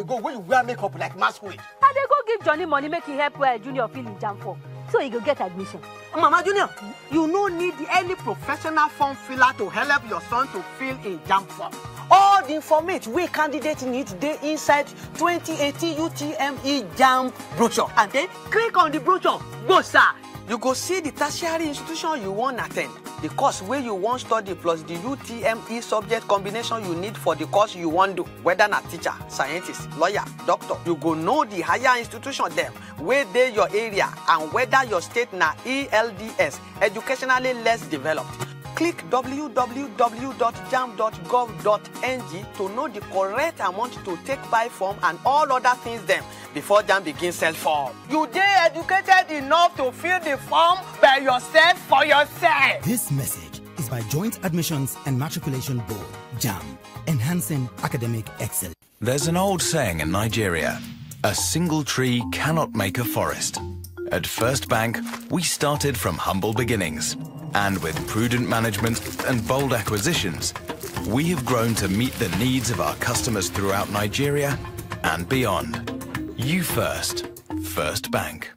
they go when you wear makeup like masquerade? And they go give Johnny money, make him help Junior fill in jam for. So he go get admission. Mama Junior, you no need any professional form filler to help your son to fill in jam form. All the information we candidate need they inside 2018 UTME jam brochure. And then click on the brochure. Go, sir. You go see the tertiary institution you want to attend, the course where you want study plus the UTME subject combination you need for the course you want do, whether na teacher, scientist, lawyer, doctor. You go know the higher institution them, where they your area and whether your state na ELDS, educationally less developed. Click www.jam.gov.ng to know the correct amount to take buy form and all other things them before Jam begins sell form. You dey educated enough to fill the form by yourself for yourself. This message is by Joint Admissions and Matriculation Board, JAM, enhancing academic excellence. There's an old saying in Nigeria, a single tree cannot make a forest. At First Bank, we started from humble beginnings. And with prudent management and bold acquisitions, we have grown to meet the needs of our customers throughout Nigeria and beyond. You first, First Bank.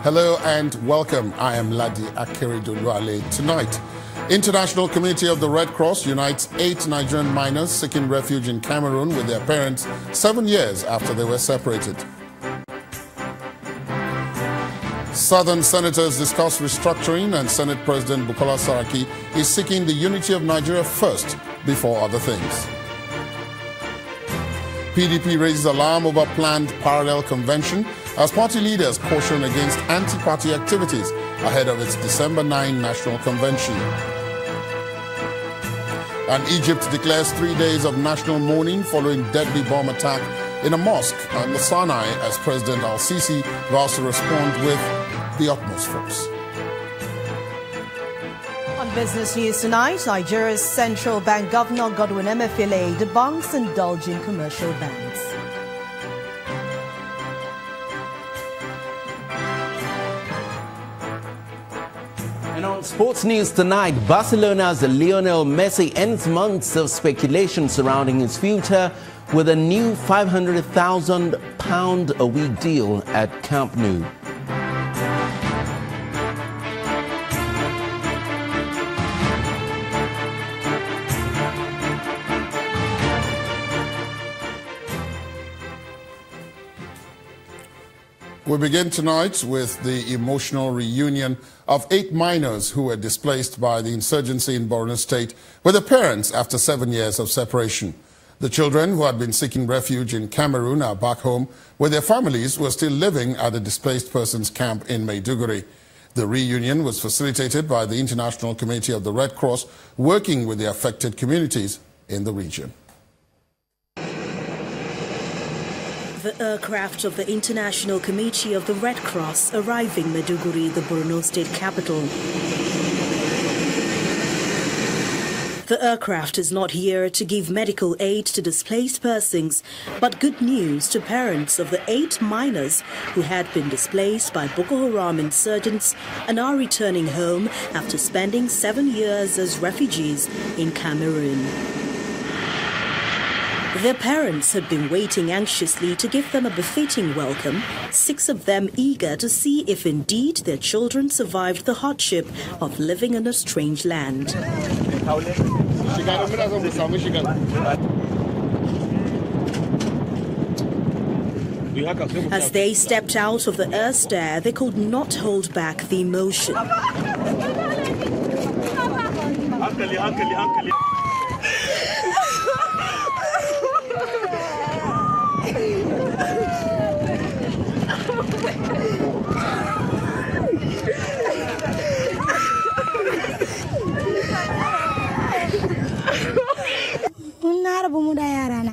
Hello and welcome. I am Ladi Akeredoluale. Tonight, International Committee of the Red Cross unites 8 Nigerian miners seeking refuge in Cameroon with their parents 7 years after they were separated. Southern senators discuss restructuring, and Senate President Bukola Saraki is seeking the unity of Nigeria first before other things. PDP raises alarm over planned parallel convention as party leaders caution against anti-party activities ahead of its December 9 national convention. And Egypt declares 3 days of national mourning following deadly bomb attack in a mosque on the Sinai as President al-Sisi vows to respond with the utmost force. On business news tonight, Nigeria's central bank governor Godwin Emefiele debunks indulging commercial banks. And on sports news tonight, Barcelona's Lionel Messi ends months of speculation surrounding his future with a new £500,000 a week deal at Camp Nou. We begin tonight with the emotional reunion of 8 miners who were displaced by the insurgency in Borno State with their parents after 7 years of separation. The children who had been seeking refuge in Cameroon are back home with their families who are still living at the displaced persons camp in Maiduguri. The reunion was facilitated by the International Committee of the Red Cross working with the affected communities in the region. The aircraft of the International Committee of the Red Cross arriving Maiduguri, the Borno state capital. The aircraft is not here to give medical aid to displaced persons, but good news to parents of the 8 miners who had been displaced by Boko Haram insurgents and are returning home after spending 7 years as refugees in Cameroon. Their parents had been waiting anxiously to give them a befitting welcome, 6 of them eager to see if indeed their children survived the hardship of living in a strange land. As they stepped out of the air stair, they could not hold back the emotion.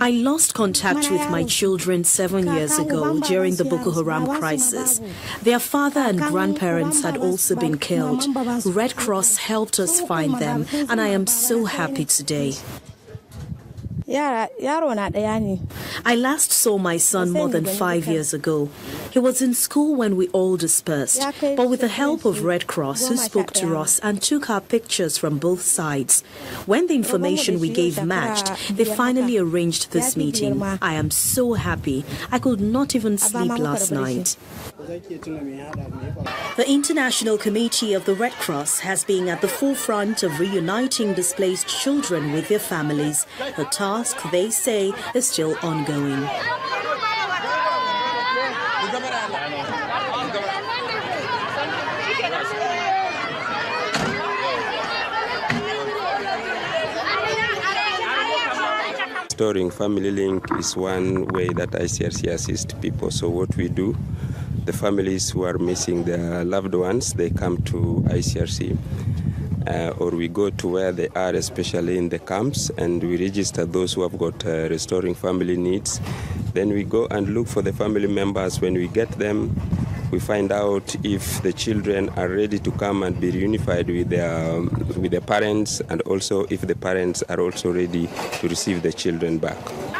I lost contact with my children 7 years ago during the Boko Haram crisis. Their father and grandparents had also been killed. Red Cross helped us find them, and I am so happy today. I last saw my son more than 5 years ago. He was in school when we all dispersed, but with the help of Red Cross, who spoke to us and took our pictures from both sides. When the information we gave matched, they finally arranged this meeting. I am so happy. I could not even sleep last night. The International Committee of the Red Cross has been at the forefront of reuniting displaced children with their families. The task, they say, is still ongoing. Restoring family link is one way that ICRC assists people. So what we do, the families who are missing their loved ones, they come to ICRC. Or we go to where they are, especially in the camps, and we register those who have got restoring family needs. Then we go and look for the family members. When we get them, we find out if the children are ready to come and be reunified with their parents, and also if the parents are also ready to receive the children back.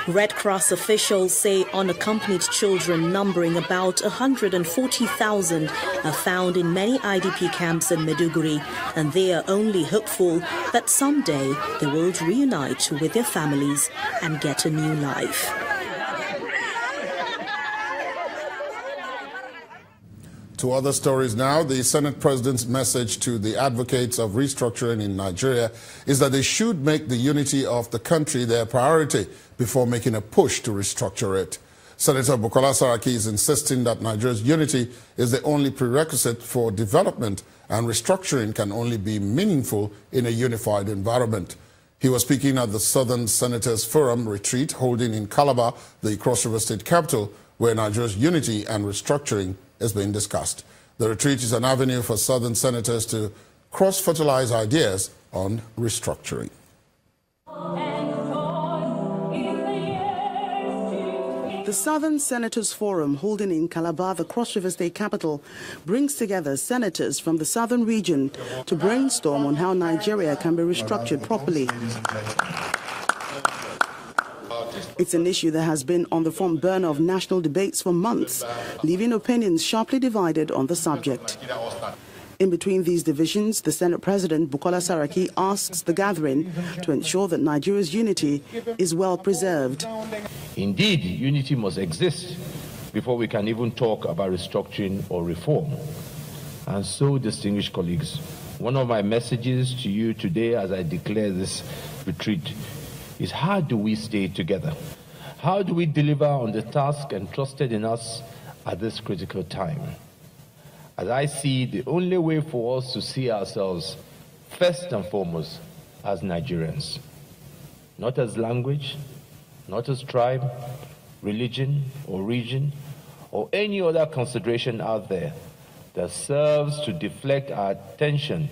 Red Cross officials say unaccompanied children numbering about 140,000 are found in many IDP camps in Maiduguri, and they are only hopeful that someday they will reunite with their families and get a new life. To other stories now, the Senate President's message to the advocates of restructuring in Nigeria is that they should make the unity of the country their priority before making a push to restructure it. Senator Bukola Saraki is insisting that Nigeria's unity is the only prerequisite for development, and restructuring can only be meaningful in a unified environment. He was speaking at the Southern Senators Forum retreat holding in Calabar, the Cross River State capital, where Nigeria's unity and restructuring is being discussed. The retreat is an avenue for Southern senators to cross-fertilize ideas on restructuring. The Southern Senators Forum, holding in Calabar, the Cross River State capital, brings together senators from the southern region to brainstorm on how Nigeria can be restructured properly. It's an issue that has been on the front burner of national debates for months, leaving opinions sharply divided on the subject. In between these divisions, the Senate President, Bukola Saraki, asks the gathering to ensure that Nigeria's unity is well preserved. Indeed, unity must exist before we can even talk about restructuring or reform. And so, distinguished colleagues, one of my messages to you today as I declare this retreat is how do we stay together? How do we deliver on the task entrusted in us at this critical time? As I see, the only way for us to see ourselves first and foremost as Nigerians, not as language, not as tribe, religion or region, or any other consideration out there that serves to deflect our attention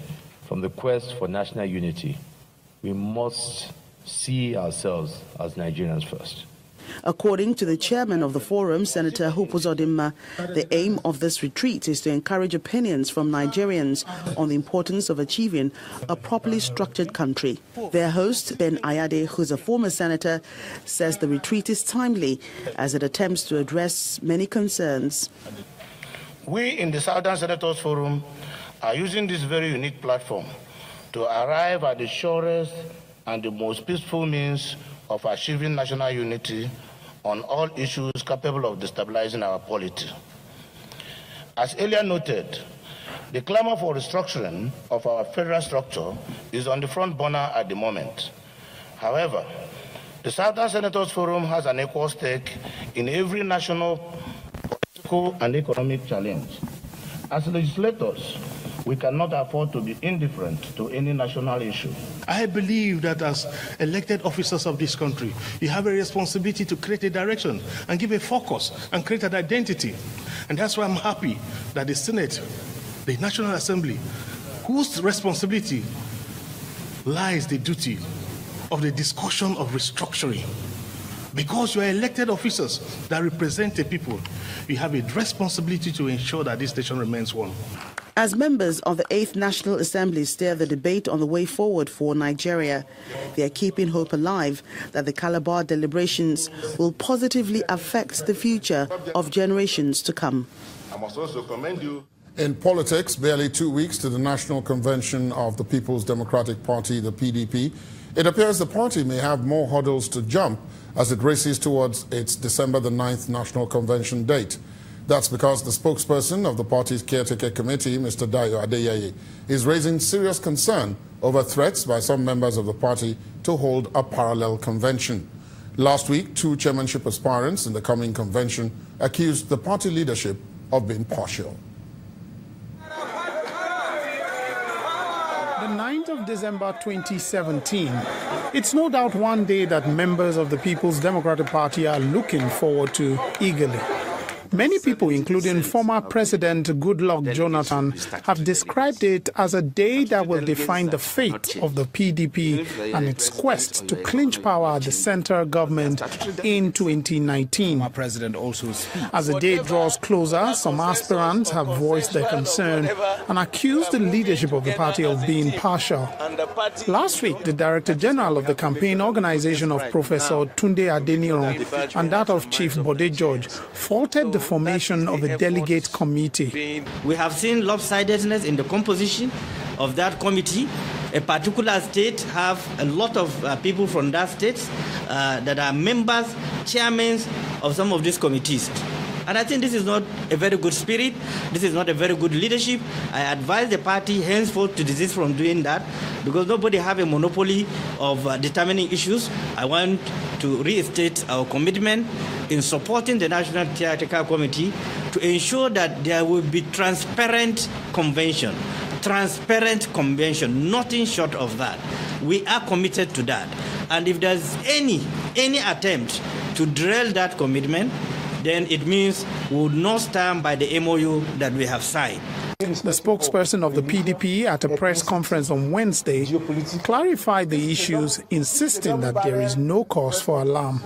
from the quest for national unity. We must see ourselves as Nigerians first. According to the chairman of the forum, Senator Hupuzodimma, the aim of this retreat is to encourage opinions from Nigerians on the importance of achieving a properly structured country. Their host, Ben Ayade, who's a former senator, says the retreat is timely as it attempts to address many concerns. We in the Southern Senators Forum are using this very unique platform to arrive at the surest and the most peaceful means of achieving national unity on all issues capable of destabilizing our polity. As earlier noted, the clamor for restructuring of our federal structure is on the front burner at the moment. However, the Southern Senators Forum has an equal stake in every national, political, and economic challenge. As legislators, We cannot afford to be indifferent to any national issue. I believe that as elected officers of this country, you have a responsibility to create a direction and give a focus and create an identity. And that's why I'm happy that the Senate, the National Assembly, whose responsibility lies the duty of the discussion of restructuring. Because you are elected officers that represent the people, you have a responsibility to ensure that this nation remains one. As members of the 8th National Assembly steer the debate on the way forward for Nigeria, they are keeping hope alive that the Calabar deliberations will positively affect the future of generations to come. I must also commend you. In politics, barely 2 weeks to the National Convention of the People's Democratic Party, the PDP, it appears the party may have more hurdles to jump as it races towards its December the 9th National Convention date. That's because the spokesperson of the party's caretaker committee, Mr. Dayo Adeyeye, is raising serious concern over threats by some members of the party to hold a parallel convention. Last week, 2 chairmanship aspirants in the coming convention accused the party leadership of being partial. The 9th of December 2017. It's no doubt one day that members of the People's Democratic Party are looking forward to eagerly. Many people, including former President Goodluck Jonathan, have described it as a day that will define the fate of the PDP and its quest to clinch power at the central government in 2019. As the day draws closer, some aspirants have voiced their concern and accused the leadership of the party of being partial. Last week, the Director General of the campaign organization of Professor Tunde Adeniran and that of Chief Bode George faulted the formation of a delegate committee. We have seen lopsidedness in the composition of that committee. A particular state have a lot of people from that state that are members, chairmen of some of these committees. And I think this is not a very good spirit. This is not a very good leadership. I advise the party henceforth to desist from doing that because nobody have a monopoly of determining issues. I want to reinstate our commitment in supporting the National Theatrical Committee to ensure that there will be transparent convention, nothing short of that. We are committed to that. And if there's any attempt to derail that commitment, then it means we would not stand by the MOU that we have signed. The spokesperson of the PDP at a press conference on Wednesday clarified the issues, insisting that there is no cause for alarm.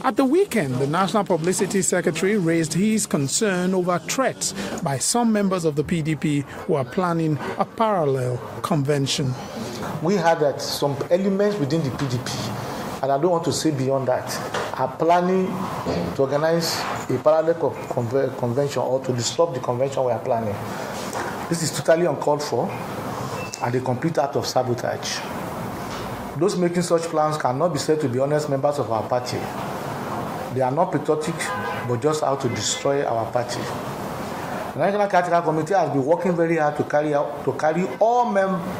At the weekend, the National Publicity Secretary raised his concern over threats by some members of the PDP who are planning a parallel convention. We had that some elements within the PDP, and I don't want to say beyond that, are planning to organize a parallel convention or to disrupt the convention we are planning. This is totally uncalled for and a complete act of sabotage. Those making such plans cannot be said to be honest members of our party. They are not patriotic, but just out to destroy our party. The National Theatrical Committee has been working very hard to carry all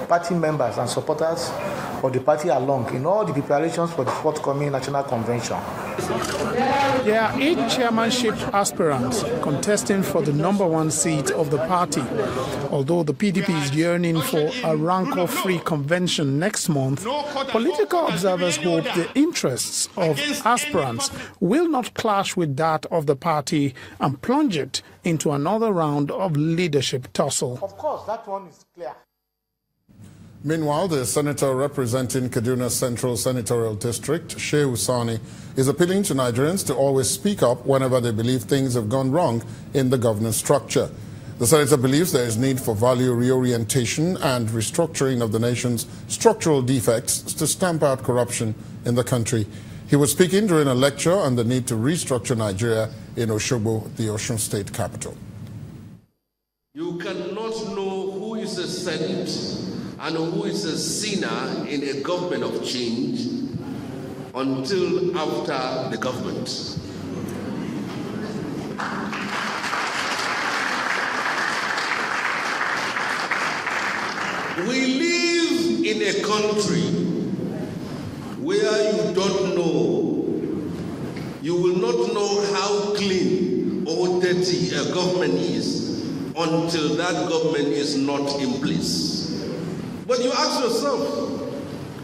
party members and supporters of the party along in all the preparations for the forthcoming national convention. There are 8 chairmanship aspirants contesting for the #1 seat of the party. Although the PDP is yearning for a rancor-free convention next month, political observers hope the interests of aspirants will not clash with that of the party and plunge it into another round of leadership tussle. Of course, that one is clear. Meanwhile, the senator representing Kaduna Central Senatorial District, Shehu Sani, is appealing to Nigerians to always speak up whenever they believe things have gone wrong in the governance structure. The senator believes there is need for value reorientation and restructuring of the nation's structural defects to stamp out corruption in the country. He was speaking during a lecture on the need to restructure Nigeria in Osogbo, the Osun State capital. You cannot know who is a saint and who is a sinner in a government of change until after the government. We live in a country where you don't know, you will not know how clean or dirty a government is until that government is not in place. But you ask yourself,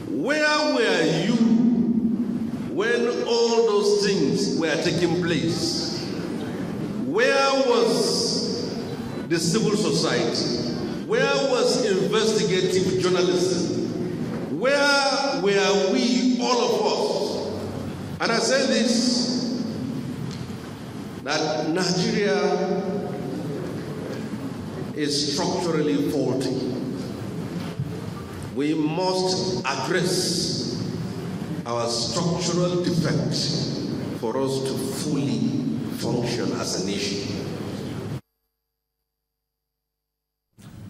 where were you when all those things were taking place? Where was the civil society? Where was investigative journalism? Where were we, all of us? And I say this, that Nigeria is structurally faulty. We must address our structural defects for us to fully function as a nation.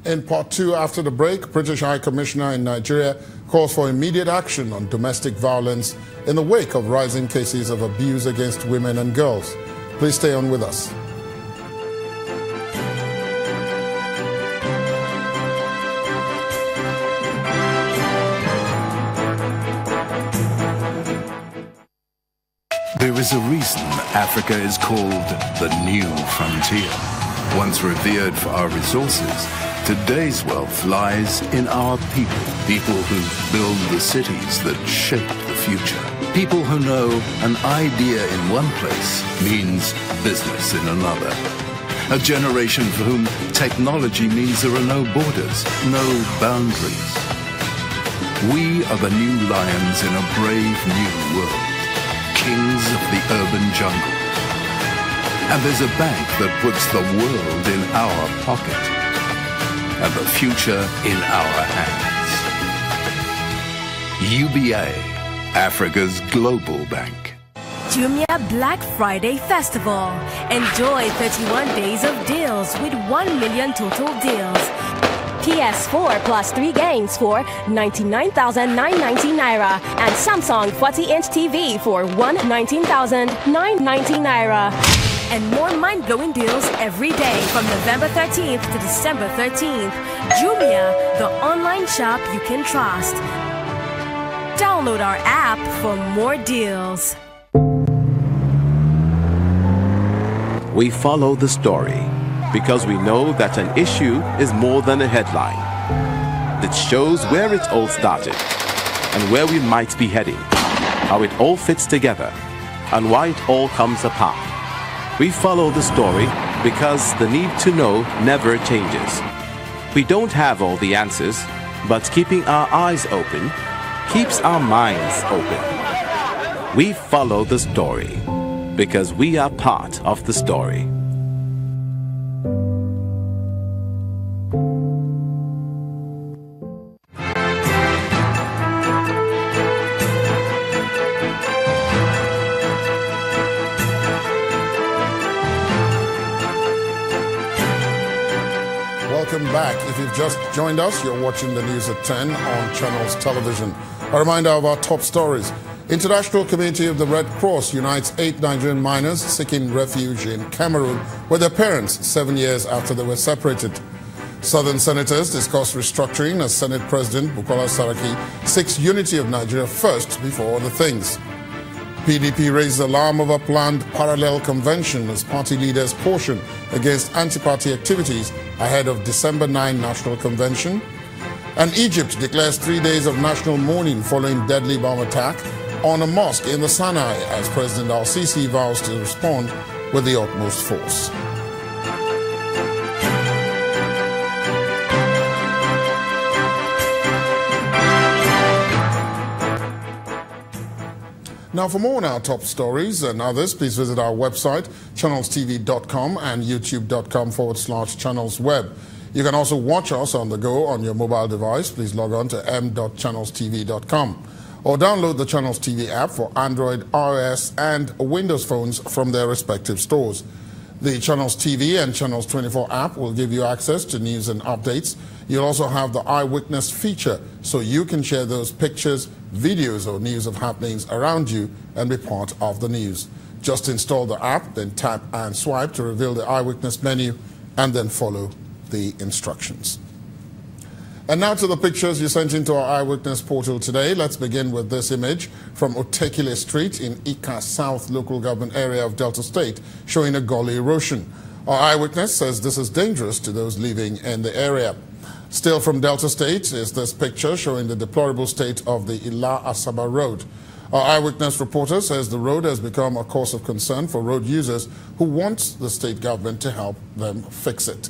In part two, after the break, British High Commissioner in Nigeria calls for immediate action on domestic violence in the wake of rising cases of abuse against women and girls. Please stay on with us. There is a reason Africa is called the new frontier. Once revered for our resources, today's wealth lies in our people. People who build the cities that shape the future. People who know an idea in one place means business in another. A generation for whom technology means there are no borders, no boundaries. We are the new lions in a brave new world. Kings of the urban jungle. And there's a bank that puts the world in our pocket and the future in our hands. UBA, Africa's global bank. Jumia Black Friday Festival. Enjoy 31 days of deals with 1 million total deals. PS4 plus 3 games for 99,990 Naira and Samsung 40-inch TV for 119,990 Naira. And more mind-blowing deals every day from November 13th to December 13th. Jumia, the online shop you can trust. Download our app for more deals. We follow the story because we know that an issue is more than a headline. It shows where it all started and where we might be heading, how it all fits together, and why it all comes apart. We follow the story because the need to know never changes. We don't have all the answers, but keeping our eyes open keeps our minds open. We follow the story because we are part of the story. Welcome back. If you've just joined us, you're watching the news at 10 on Channels Television. A reminder of our top stories. International Committee of the Red Cross unites 8 Nigerian miners seeking refuge in Cameroon with their parents 7 years after they were separated. Southern senators discuss restructuring as Senate President Bukola Saraki seeks unity of Nigeria first before other things. PDP raises alarm over planned parallel convention as party leaders caution against anti-party activities ahead of December 9 National Convention. And Egypt declares 3 days of national mourning following deadly bomb attack on a mosque in the Sinai as President Al-Sisi vows to respond with the utmost force. Now, for more on our top stories and others, please visit our website, channelstv.com and youtube.com/channelsweb. You can also watch us on the go on your mobile device. Please log on to m.channelstv.com or download the Channels TV app for Android, iOS and Windows phones from their respective stores. The Channels TV and Channels 24 app will give you access to news and updates. You'll also have the eyewitness feature, so you can share those pictures, videos or news of happenings around you and be part of the news. Just install the app, then tap and swipe to reveal the eyewitness menu and then follow the instructions. And now to the pictures you sent into our eyewitness portal today. Let's begin with this image from Otekile Street in Ika South local government area of Delta State, showing a gully erosion. Our eyewitness says this is dangerous to those living in the area. Still from Delta State is this picture showing the deplorable state of the Ila Asaba Road. Our eyewitness reporter says the road has become a cause of concern for road users who want the state government to help them fix it.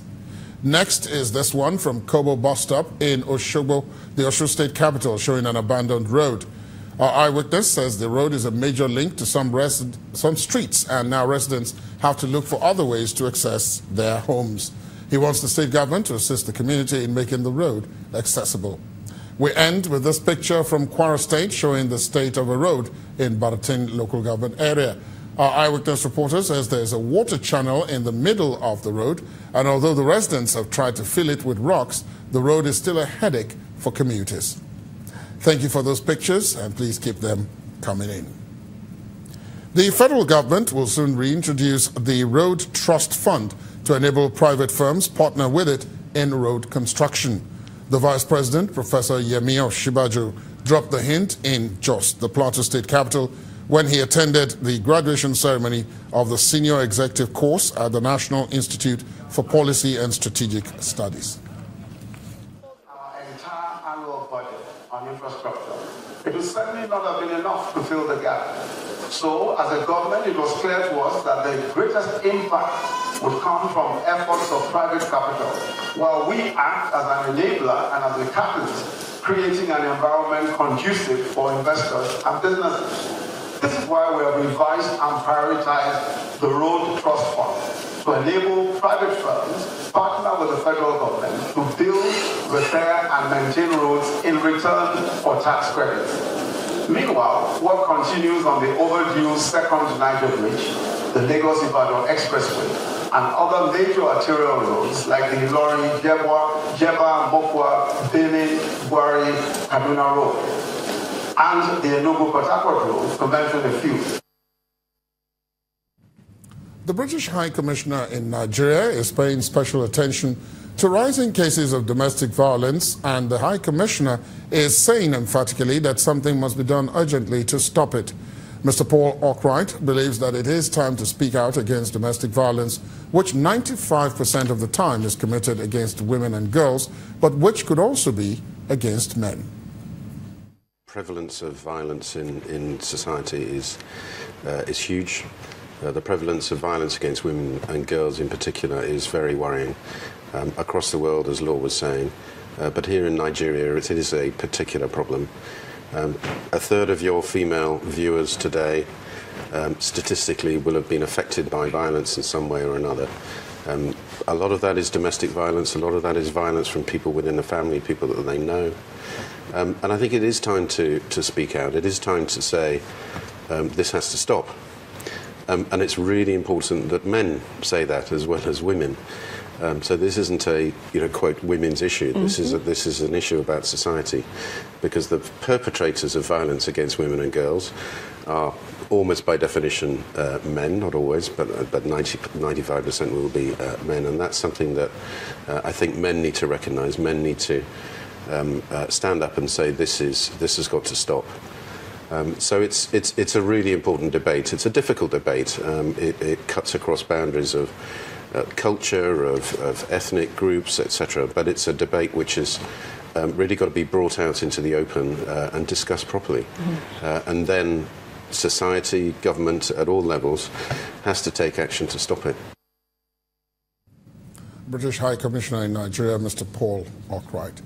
Next is this one from Kobo bus stop in Oshogbo, the Osho State capital, showing an abandoned road. Our eyewitness says the road is a major link to some streets, and now residents have to look for other ways to access their homes. He wants the state government to assist the community in making the road accessible. We end with this picture from Kwara State showing the state of a road in Baratin local government area. Our eyewitness reporter says there is a water channel in the middle of the road, and although the residents have tried to fill it with rocks, the road is still a headache for commuters. Thank you for those pictures, and please keep them coming in. The federal government will soon reintroduce the Road Trust Fund to enable private firms partner with it in road construction. The Vice President, Professor Yemi Osinbajo, dropped the hint in Jos, the Plateau State capital, when he attended the graduation ceremony of the senior executive course at the National Institute for Policy and Strategic Studies. Our entire annual budget on infrastructure, it will certainly not have been enough to fill the gap. So, as a government, it was clear to us that the greatest impact would come from efforts of private capital, while we act as an enabler and as a catalyst, creating an environment conducive for investors and businesses. This is why we have revised and prioritized the Road Trust Fund to enable private firms partner with the federal government to build, repair, and maintain roads in return for tax credits. Meanwhile, work continues on the overdue second Niger Bridge, the Lagos-Ibadan Expressway, and other major arterial roads like the Ilorin, Jeba, Mokwa, Benin, Buhari, Kaduna Road, and the Enugu-Port Harcourt Road, to mention a few. The British High Commissioner in Nigeria is paying special attention to rising cases of domestic violence, and the High Commissioner is saying emphatically that something must be done urgently to stop it. Mr. Paul Arkwright believes that it is time to speak out against domestic violence, which 95% of the time is committed against women and girls, but which could also be against men. Prevalence of violence in society is huge. The prevalence of violence against women and girls in particular is very worrying across the world, as Law was saying. But here in Nigeria, it is a particular problem. A third of your female viewers today statistically will have been affected by violence in some way or another. A lot of that is domestic violence, a lot of that is violence from people within the family, people that they know. And I think it is time to speak out. It is time to say this has to stop. And it's really important that men say that as well as women. So this isn't a, quote, women's issue. This is an issue about society, because the perpetrators of violence against women and girls are almost by definition men, not always, but 95% will be men, and that's something that I think men need to recognise. Men need to stand up and say this has got to stop. So it's a really important debate. It's a difficult debate. It cuts across boundaries of culture, of ethnic groups, etc. But it's a debate which has really got to be brought out into the open and discussed properly. And then society, government at all levels has to take action to stop it. British High Commissioner in Nigeria, Mr. Paul Arkwright.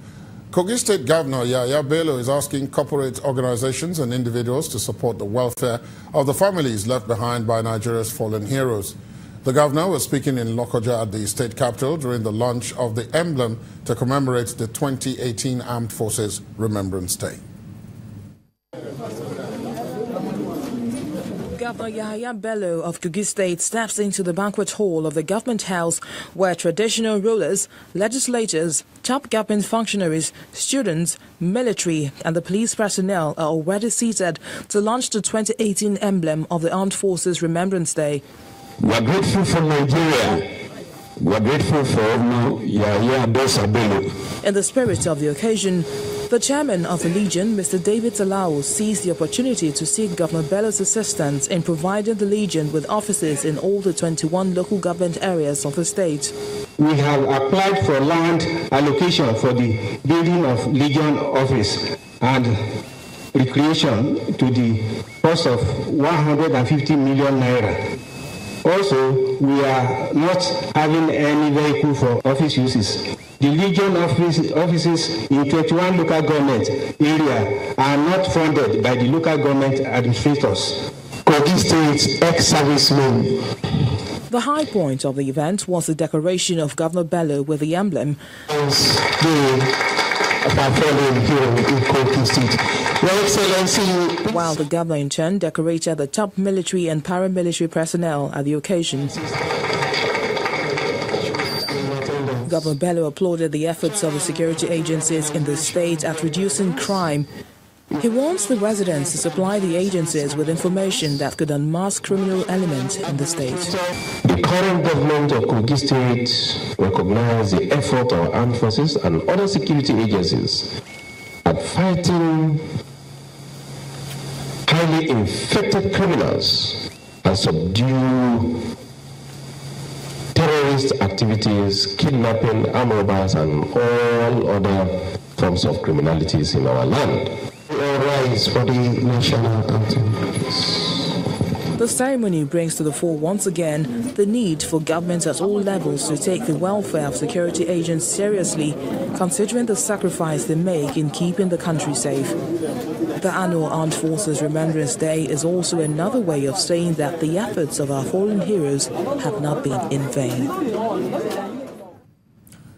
Kogi State Governor Yahaya Bello is asking corporate organizations and individuals to support the welfare of the families left behind by Nigeria's fallen heroes. The governor was speaking in Lokoja at the state capital during the launch of the emblem to commemorate the 2018 Armed Forces Remembrance Day. Governor Yahaya Bello of Kogi State steps into the banquet hall of the government house, where traditional rulers, legislators, top government functionaries, students, military and the police personnel are already seated to launch the 2018 emblem of the Armed Forces Remembrance Day. We are grateful for Nigeria. We are grateful for Yahaya Bello. In the spirit of the occasion, The chairman of the Legion, Mr. David Alao, seized the opportunity to seek Governor Bello's assistance in providing the Legion with offices in all the 21 local government areas of the state. We have applied for land allocation for the building of Legion office and recreation to the cost of 150 million naira. Also, we are not having any vehicle for office uses. The Legion offices in 21 local government area are not funded by the local government administrators. Kogi State ex-servicemen. The high point of the event was the decoration of Governor Bello with the emblem. While the governor in turn decorated the top military and paramilitary personnel at the occasion. Governor Bello applauded the efforts of the security agencies in the state at reducing crime. He wants the residents to supply the agencies with information that could unmask criminal elements in the state. The current government of Kogi State recognizes the effort of armed forces and other security agencies at fighting highly infected criminals and subdue terrorist activities, kidnapping, armed robbers, and all other forms of criminalities in our land. All rise for the national anthem. The ceremony brings to the fore once again the need for governments at all levels to take the welfare of security agents seriously, considering the sacrifice they make in keeping the country safe. The annual Armed Forces Remembrance Day is also another way of saying that the efforts of our fallen heroes have not been in vain.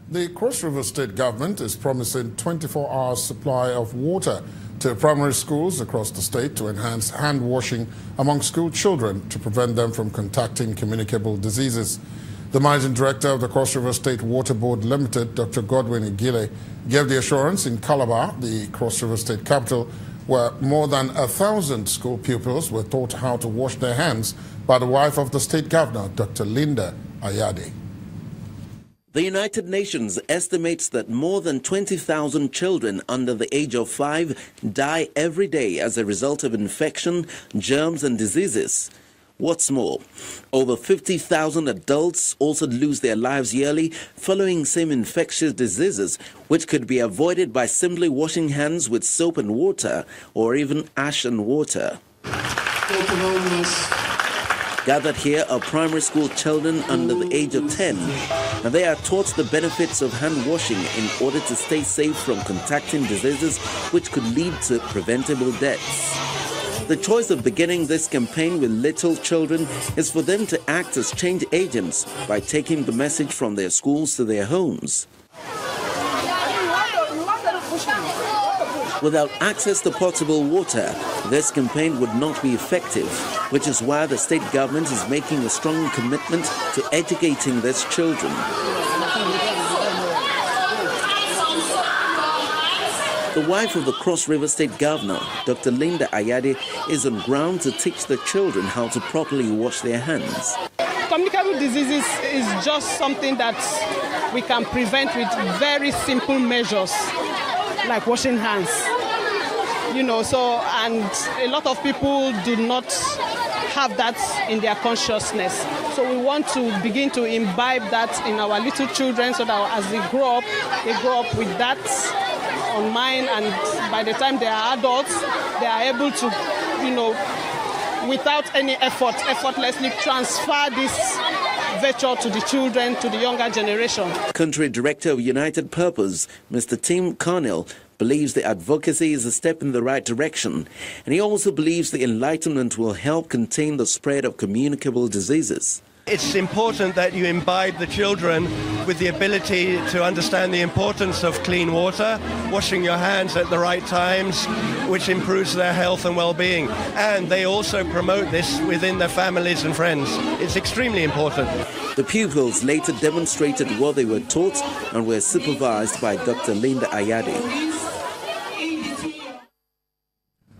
The Cross River State government is promising 24-hour supply of water to primary schools across the state to enhance hand washing among school children to prevent them from contacting communicable diseases. The managing director of the Cross River State Water Board Limited, Dr. Godwin Igile, gave the assurance in Calabar, the Cross River State capital, where more than 1,000 school pupils were taught how to wash their hands by the wife of the state governor, Dr. Linda Ayade. The United Nations estimates that more than 20,000 children under the age of 5 die every day as a result of infection, germs and diseases. What's more, over 50,000 adults also lose their lives yearly following same infectious diseases, which could be avoided by simply washing hands with soap and water or even ash and water. Gathered here are primary school children under the age of 10, and they are taught the benefits of hand washing in order to stay safe from contacting diseases which could lead to preventable deaths. The choice of beginning this campaign with little children is for them to act as change agents by taking the message from their schools to their homes. Without access to potable water, this campaign would not be effective, which is why the state government is making a strong commitment to educating these children. The wife of the Cross River State Governor, Dr. Linda Ayade, is on ground to teach the children how to properly wash their hands. Communicable diseases is just something that we can prevent with very simple measures, like washing hands. And a lot of people do not have that in their consciousness. So we want to begin to imbibe that in our little children so that as they grow up with that on mind, and by the time they are adults, they are able to, without any effort, effortlessly transfer this virtue to the children, to the younger generation. Country Director of United Purpose, Mr. Tim Cornell, believes the advocacy is a step in the right direction, and he also believes the enlightenment will help contain the spread of communicable diseases. It's important that you imbibe the children with the ability to understand the importance of clean water, washing your hands at the right times, which improves their health and well-being. And they also promote this within their families and friends. It's extremely important. The pupils later demonstrated what they were taught and were supervised by Dr. Linda Ayade.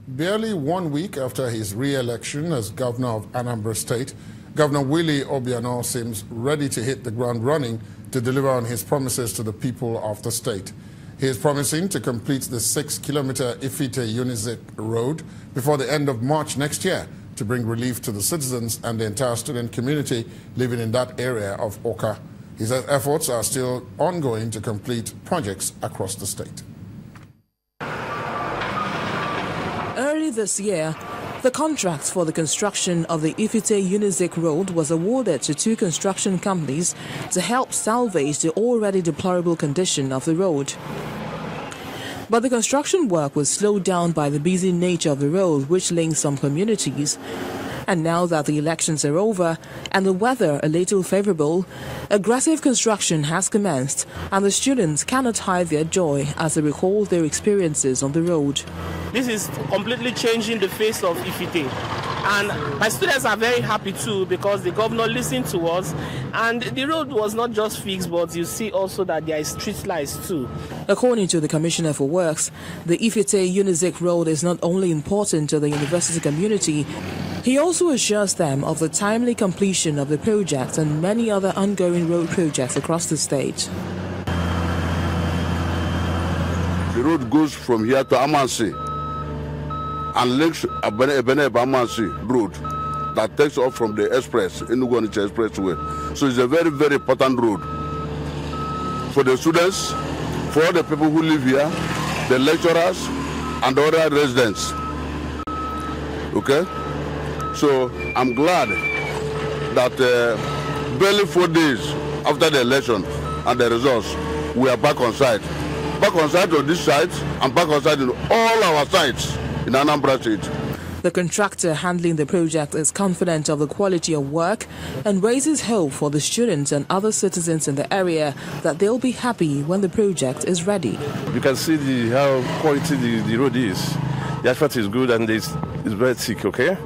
Barely 1 week after his re-election as governor of Anambra State, Governor Willie Obianor seems ready to hit the ground running to deliver on his promises to the people of the state. He is promising to complete the 6-kilometer Ifite-Unizik road before the end of March next year to bring relief to the citizens and the entire student community living in that area of Oka. He says efforts are still ongoing to complete projects across the state. Early this year, the contract for the construction of the Ifite-Unizik road was awarded to 2 construction companies to help salvage the already deplorable condition of the road. But the construction work was slowed down by the busy nature of the road, which links some communities. And now that the elections are over and the weather a little favorable, aggressive construction has commenced, and the students cannot hide their joy as they recall their experiences on the road. This is completely changing the face of Ifite. And my students are very happy too because the governor listened to us, and the road was not just fixed, but you see also that there is street lights too. According to the Commissioner for Works, the Ifite-Unizik road is not only important to the university community, he also assures them of the timely completion of the project and many other ongoing road projects across the state. The road goes from here to Amansi and links Amansi road that takes off from the express, Enugu-Onitsha Expressway. So it's a very, very important road for the students, for all the people who live here, the lecturers, and the other residents. Okay? So I'm glad that barely 4 days after the election and the results, we are back on site. Back on site on this site and back on site in all our sites in Anambra State. The contractor handling the project is confident of the quality of work and raises hope for the students and other citizens in the area that they'll be happy when the project is ready. You can see how quality the road is. The asphalt is good and it's very thick, okay?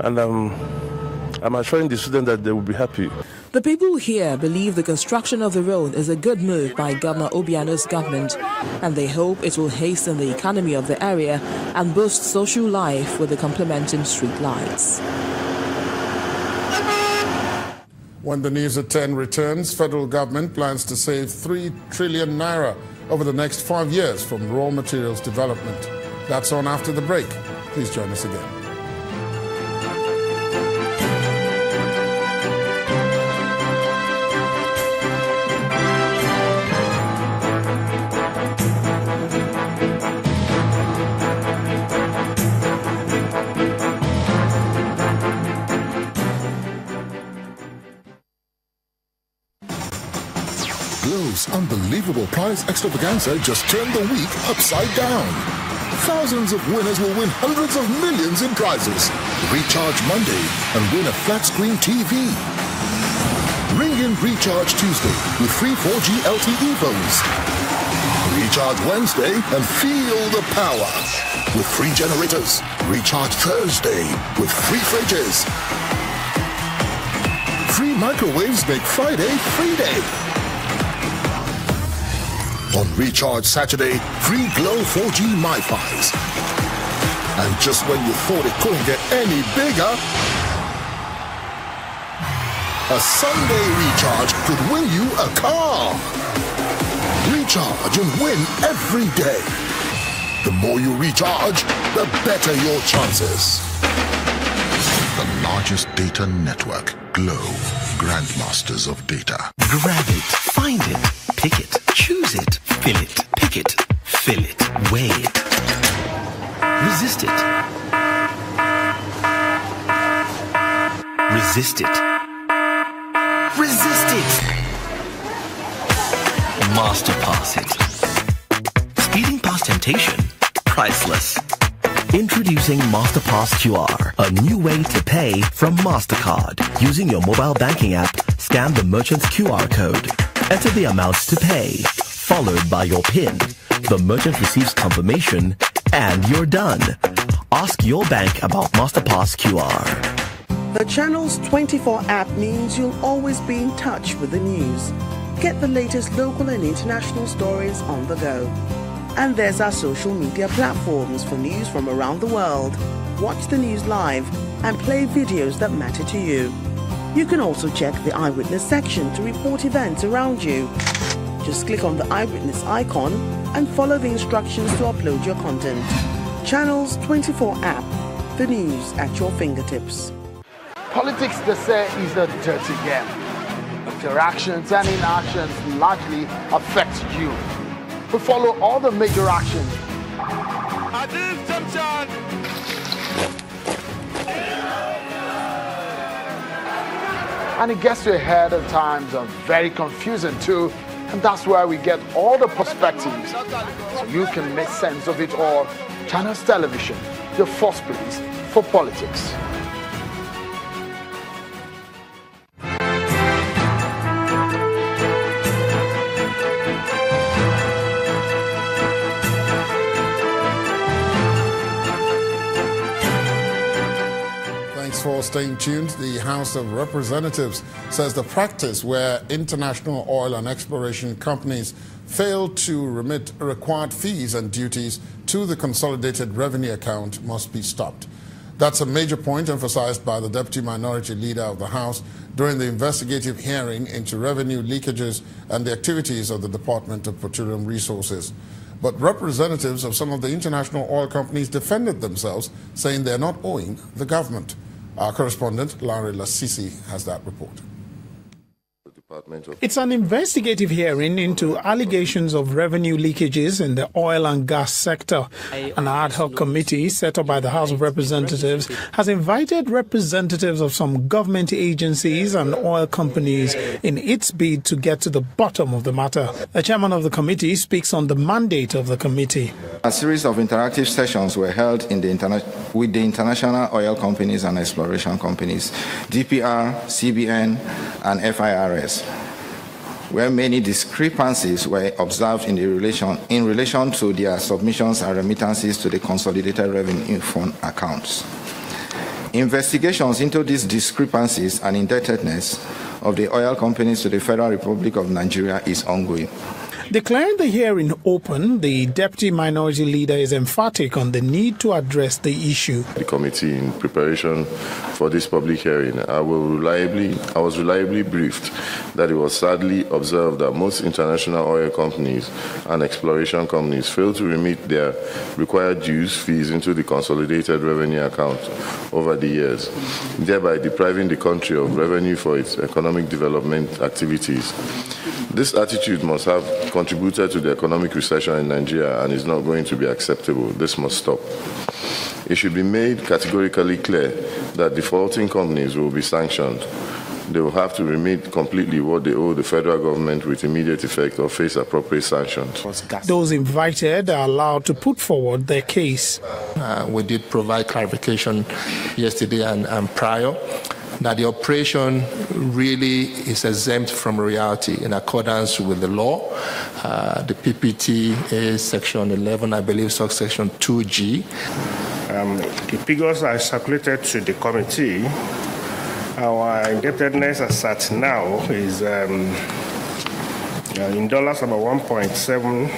And I'm assuring the students that they will be happy. The people here believe the construction of the road is a good move by Governor Obiano's government, and they hope it will hasten the economy of the area and boost social life with the complementing street lights. When the news at 10 returns, federal government plans to save 3 trillion naira over the next 5 years from raw materials development. That's on after the break. Please join us again. Glow's unbelievable prize extravaganza just turned the week upside down. Thousands of winners will win hundreds of millions in prizes. Recharge Monday and win a flat-screen TV. Ring in Recharge Tuesday with free 4G LTE phones. Recharge Wednesday and feel the power with free generators. Recharge Thursday with free fridges. Free microwaves make Friday free day. On Recharge Saturday, free Glow 4G MiFis. And just when you thought it couldn't get any bigger, a Sunday recharge could win you a car. Recharge and win every day. The more you recharge, the better your chances. The largest data network, Glow, grandmasters of data. Grab it, find it, pick it, choose it, fill it, pick it, fill it, weigh it. Resist it. Resist it. Resist it. Master Pass it. Speeding past temptation, priceless. Introducing MasterPass QR, a new way to pay from MasterCard. Using your mobile banking app, scan the merchant's QR code. Enter the amounts to pay, followed by your PIN. The merchant receives confirmation, and you're done. Ask your bank about MasterPass QR. The Channels 24 app means you'll always be in touch with the news. Get the latest local and international stories on the go. And there's our social media platforms for news from around the world. Watch the news live and play videos that matter to you. You can also check the eyewitness section to report events around you. Just click on the eyewitness icon and follow the instructions to upload your content. Channels 24 app, the news at your fingertips. Politics, they say, is a dirty game. Interactions and inactions largely affect you. We follow all the major actions. And it gets you ahead at times of very confusing too. And that's where we get all the perspectives so you can make sense of it all. Channels Television, your first place for politics. Thanks for staying tuned. The House of Representatives says the practice where international oil and exploration companies fail to remit required fees and duties to the consolidated revenue account must be stopped. That's a major point emphasized by the Deputy Minority Leader of the House during the investigative hearing into revenue leakages and the activities of the Department of Petroleum Resources. But representatives of some of the international oil companies defended themselves, saying they're not owing the government. Our correspondent, Larry Lassisi, has that report. It's an investigative hearing into allegations of revenue leakages in the oil and gas sector. An ad hoc committee set up by the House of Representatives has invited representatives of some government agencies and oil companies in its bid to get to the bottom of the matter. The chairman of the committee speaks on the mandate of the committee. A series of interactive sessions were held in with the international oil companies and exploration companies, DPR, CBN, and FIRS, where many discrepancies were observed in relation to their submissions and remittances to the Consolidated Revenue Fund accounts. Investigations into these discrepancies and indebtedness of the oil companies to the Federal Republic of Nigeria is ongoing. Declaring the hearing open, the Deputy Minority Leader is emphatic on the need to address the issue. The committee, in preparation for this public hearing, I was reliably briefed that it was sadly observed that most international oil companies and exploration companies fail to remit their required dues fees into the Consolidated Revenue account over the years, thereby depriving the country of revenue for its economic development activities. This attitude must have contributed to the economic recession in Nigeria and is not going to be acceptable. This must stop. It should be made categorically clear that defaulting companies will be sanctioned. They will have to remit completely what they owe the federal government with immediate effect or face appropriate sanctions. Those invited are allowed to put forward their case. We did provide clarification yesterday and prior that the operation really is exempt from reality in accordance with the law. The PPT is section 11, I believe, subsection 2G. The figures are circulated to the committee. Our indebtedness as at now is in dollars about 1.7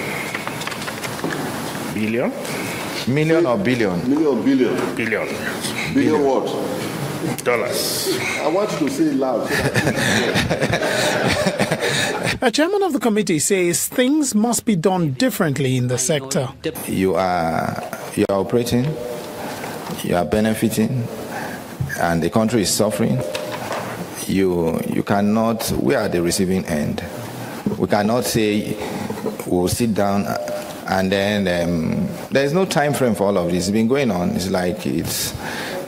billion. Million or billion? Billion. Billion what? Dollars. I want you to say it loud. A chairman of the committee says things must be done differently in the sector. You are operating, you are benefiting, and the country is suffering. You cannot, we are the receiving end. We cannot say we'll sit down and then there's no time frame for all of this. It's been going on. It's like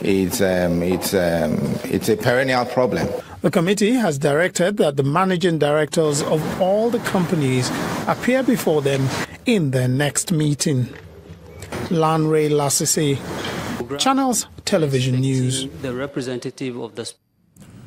it's a perennial problem. The committee has directed that the managing directors of all the companies appear before them in their next meeting. Lanre Lassisi, Channels Television News. The representative of the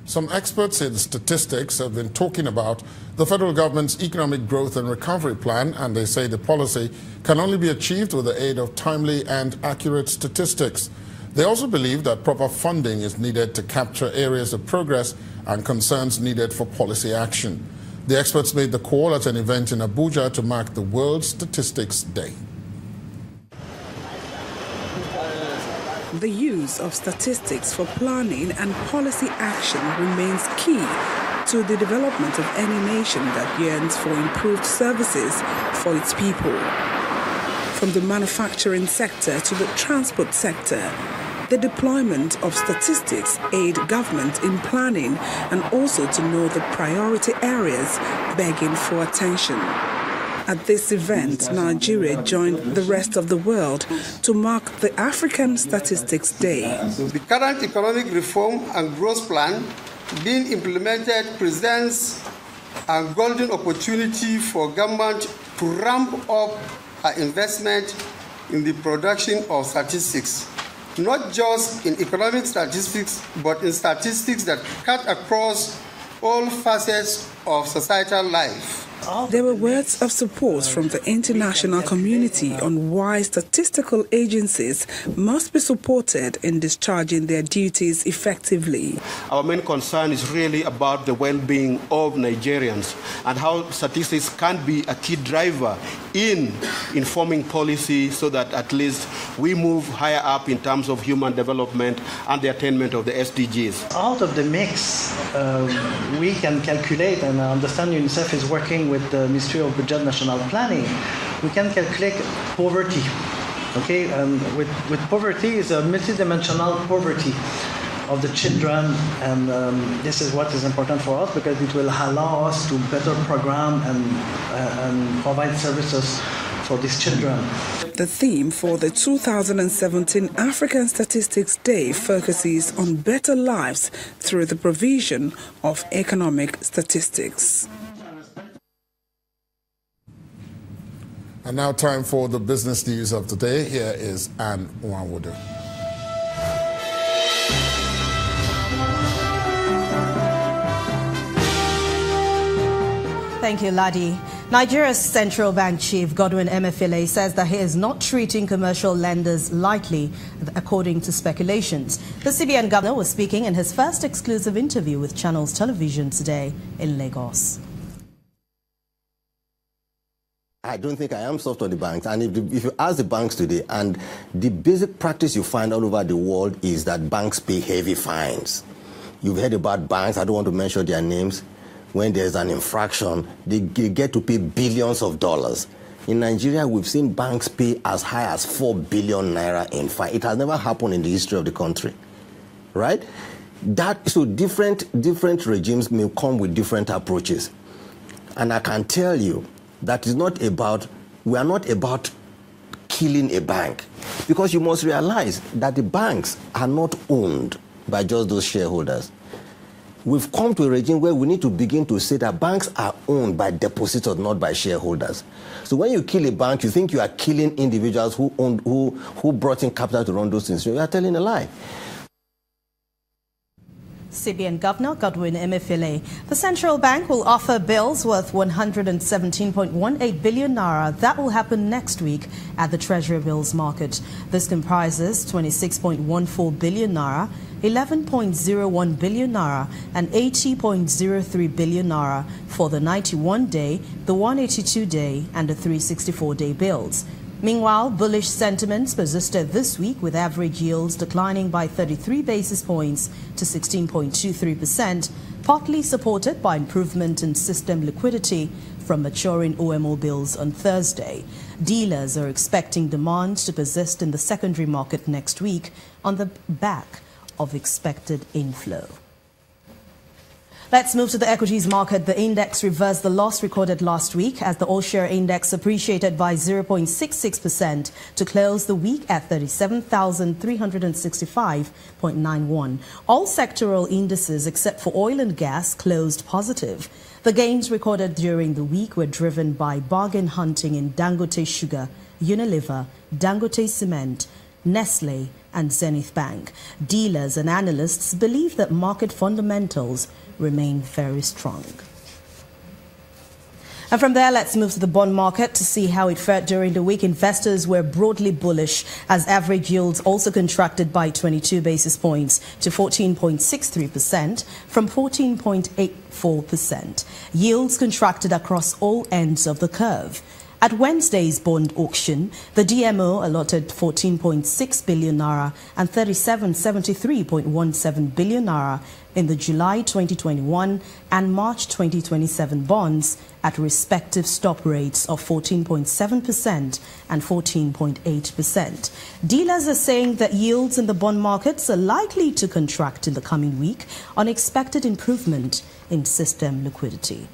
Some experts in statistics have been talking about the federal government's economic growth and recovery plan, and they say the policy can only be achieved with the aid of timely and accurate statistics. They also believe that proper funding is needed to capture areas of progress and concerns needed for policy action. The experts made the call at an event in Abuja to mark the World Statistics Day. The use of statistics for planning and policy action remains key to the development of any nation that yearns for improved services for its people. From the manufacturing sector to the transport sector, the deployment of statistics aid government in planning and also to know the priority areas begging for attention. At this event, Nigeria joined the rest of the world to mark the African Statistics Day. The current economic reform and growth plan being implemented presents a golden opportunity for government to ramp up our investment in the production of statistics, not just in economic statistics, but in statistics that cut across all facets of societal life. There were words of support from the international community on why statistical agencies must be supported in discharging their duties effectively. Our main concern is really about the well-being of Nigerians and how statistics can be a key driver in informing policy so that at least we move higher up in terms of human development and the attainment of the SDGs. Out of the mix, we can calculate, and I understand UNICEF is working with the Ministry of Budget National Planning, we can calculate poverty. Okay, with poverty is a multidimensional poverty of the children, and this is what is important for us because it will allow us to better program and provide services for these children. The theme for the 2017 African Statistics Day focuses on better lives through the provision of economic statistics. And now time for the business news of the day. Here is Anne Nwanwodo. Thank you, Ladi. Nigeria's central bank chief, Godwin Emefiele, says that he is not treating commercial lenders lightly, according to speculations. The CBN governor was speaking in his first exclusive interview with Channels Television today in Lagos. I don't think I am soft on the banks. And if you ask the banks today, and the basic practice you find all over the world is that banks pay heavy fines. You've heard about banks, I don't want to mention their names. When there's an infraction, they get to pay billions of dollars. In Nigeria, we've seen banks pay as high as 4 billion naira in fine. It has never happened in the history of the country, right? So different regimes may come with different approaches. And I can tell you, that is not about, we are not about killing a bank. Because you must realize that the banks are not owned by just those shareholders. We've come to a regime where we need to begin to say that banks are owned by depositors, not by shareholders. So when you kill a bank, you think you are killing individuals who brought in capital to run those things. You are telling a lie. CBN Governor Godwin Emefiele. The central bank will offer bills worth 117.18 billion naira. That will happen next week at the Treasury Bills market. This comprises 26.14 billion naira, 11.01 billion naira and 80.03 billion naira for the 91-day, the 182-day and the 364-day bills. Meanwhile, bullish sentiments persisted this week with average yields declining by 33 basis points to 16.23%, partly supported by improvement in system liquidity from maturing OMO bills on Thursday. Dealers are expecting demand to persist in the secondary market next week on the back of expected inflow. Let's move to the equities market. The index reversed the loss recorded last week as the all-share index appreciated by 0.66% to close the week at 37,365.91. All sectoral indices except for oil and gas closed positive. The gains recorded during the week were driven by bargain hunting in Dangote Sugar, Unilever, Dangote Cement, Nestle and Zenith Bank. Dealers and analysts believe that market fundamentals remain very strong. And from there, let's move to the bond market to see how it fared during the week. Investors were broadly bullish as average yields also contracted by 22 basis points to 14.63% from 14.84%. Yields contracted across all ends of the curve. At Wednesday's bond auction, the DMO allotted 14.6 billion naira and 3773.17 billion naira in the July 2021 and March 2027 bonds at respective stop rates of 14.7% and 14.8%. Dealers are saying that yields in the bond markets are likely to contract in the coming week on expected improvement in system liquidity.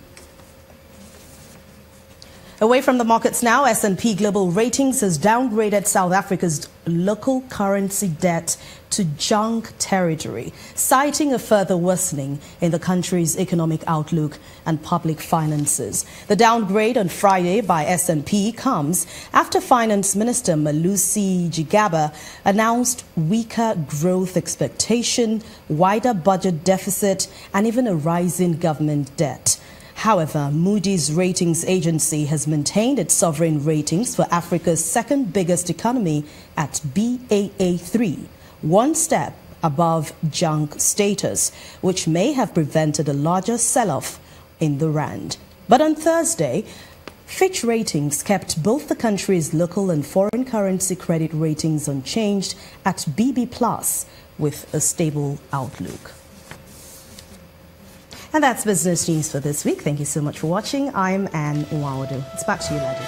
Away from the markets now, S&P Global Ratings has downgraded South Africa's local currency debt to junk territory, citing a further worsening in the country's economic outlook and public finances. The downgrade on Friday by S&P comes after Finance Minister Malusi Gigaba announced weaker growth expectation, wider budget deficit, and even a rise in government debt. However, Moody's ratings agency has maintained its sovereign ratings for Africa's second biggest economy at Baa3, one step above junk status, which may have prevented a larger sell-off in the rand. But on Thursday, Fitch Ratings kept both the country's local and foreign currency credit ratings unchanged at BB+, with a stable outlook. And that's business news for this week. Thank you so much for watching. I'm Anne Nwaodo. It's back to you, Ladi.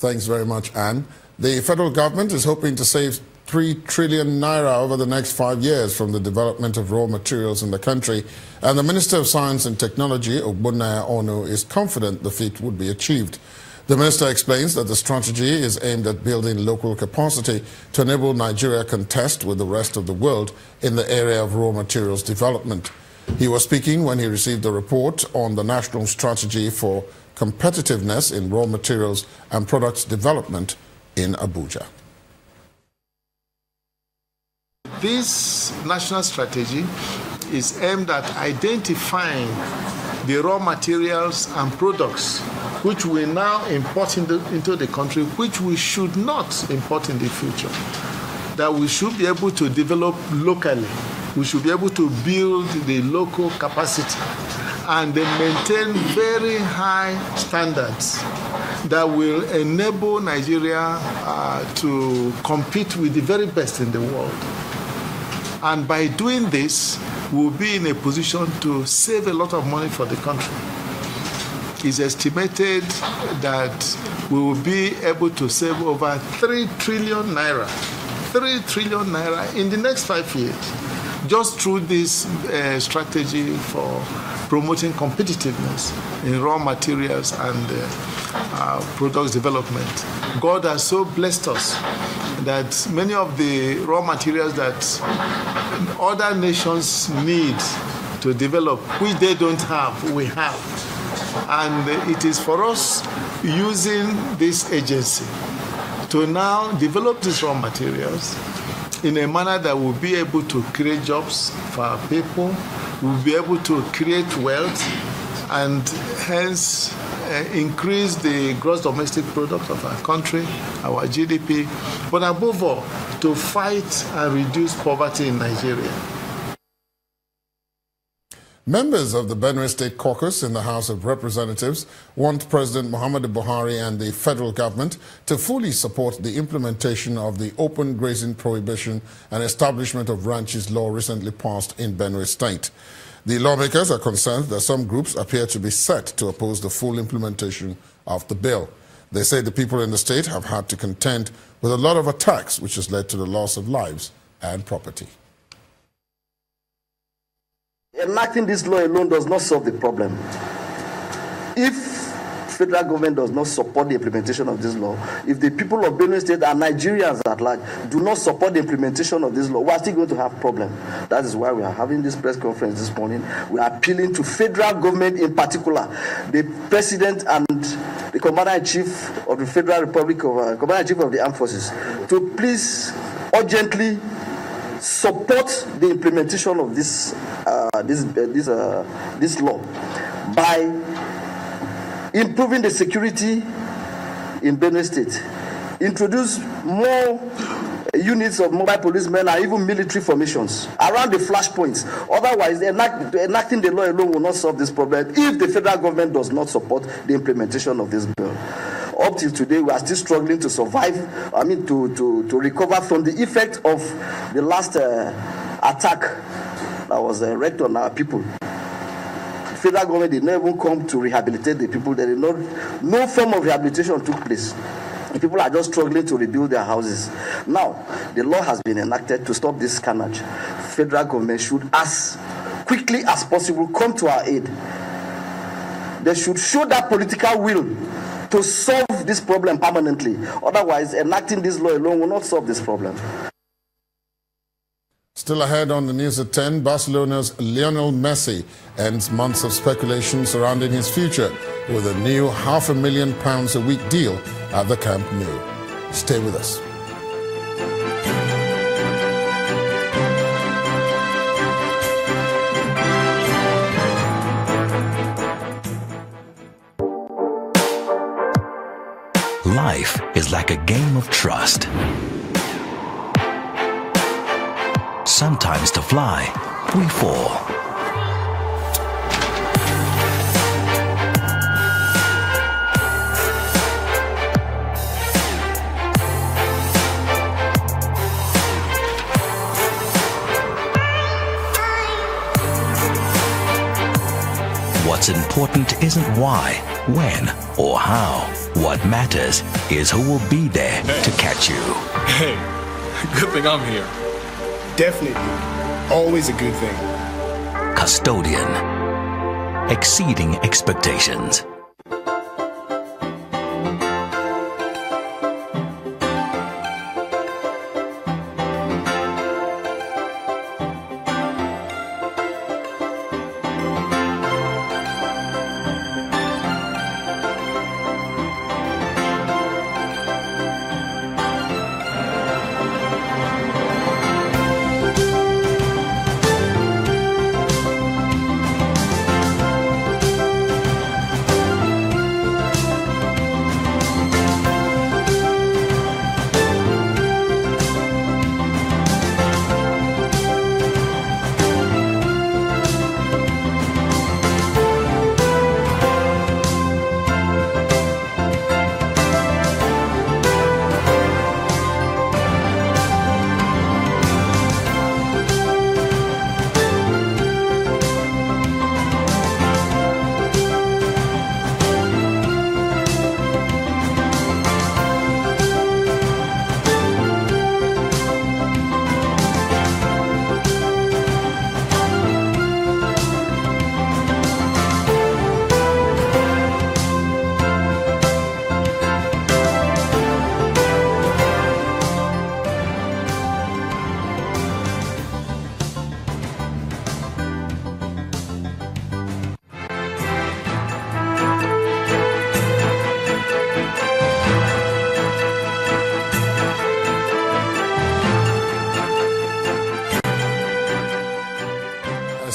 Thanks very much, Anne. The federal government is hoping to save 3 trillion naira over the next 5 years from the development of raw materials in the country. And the Minister of Science and Technology, Ogbonnaya Onu, is confident the feat would be achieved. The minister explains that the strategy is aimed at building local capacity to enable Nigeria contest with the rest of the world in the area of raw materials development. He was speaking when he received a report on the national strategy for competitiveness in raw materials and products development in Abuja. This national strategy is aimed at identifying the raw materials and products which we now import into the country, which we should not import in the future, that we should be able to develop locally. We should be able to build the local capacity and then maintain very high standards that will enable Nigeria to compete with the very best in the world. And by doing this, we'll be in a position to save a lot of money for the country. It's estimated that we will be able to save over 3 trillion naira. 3 trillion naira in the next 5 years, just through this strategy for promoting competitiveness in raw materials and products development. God has so blessed us that many of the raw materials that other nations need to develop, which they don't have, we have. And it is for us using this agency to now develop these raw materials in a manner that will be able to create jobs for our people, will be able to create wealth, and hence increase the gross domestic product of our country, our GDP, but above all, to fight and reduce poverty in Nigeria. Members of the Benue State Caucus in the House of Representatives want President Muhammadu Buhari and the federal government to fully support the implementation of the open grazing prohibition and establishment of ranches law recently passed in Benue State. The lawmakers are concerned that some groups appear to be set to oppose the full implementation of the bill. They say the people in the state have had to contend with a lot of attacks, which has led to the loss of lives and property. Enacting this law alone does not solve the problem. If federal government does not support the implementation of this law, if the people of Benue State and Nigerians at large do not support the implementation of this law, we are still going to have problems. That is why we are having this press conference this morning. We are appealing to federal government in particular, the President and the Commander-in-Chief of the Federal Republic, Commander-in-Chief of the Armed Forces, to please urgently support the implementation of this law by improving the security in Benue State, introduce more units of mobile policemen and even military formations around the flashpoints. Otherwise, enacting the law alone will not solve this problem if the federal government does not support the implementation of this bill. Up till today, we are still struggling to survive, to recover from the effect of the last attack that was wreaked on our people. The federal government did not even come to rehabilitate the people. There is no form of rehabilitation took place. The people are just struggling to rebuild their houses. Now, the law has been enacted to stop this carnage. Federal government should, as quickly as possible, come to our aid. They should show that political will to solve this problem permanently. Otherwise, enacting this law alone will not solve this problem. Still ahead on the news at 10, Barcelona's Lionel Messi ends months of speculation surrounding his future with a new £500,000 a week deal at the Camp Nou. Stay with us. Life is like a game of trust. Sometimes to fly, we fall. What's important isn't why, when, or how. What matters is who will be there to catch you. Hey, good thing I'm here. Definitely. Always a good thing. Custodian. Exceeding expectations.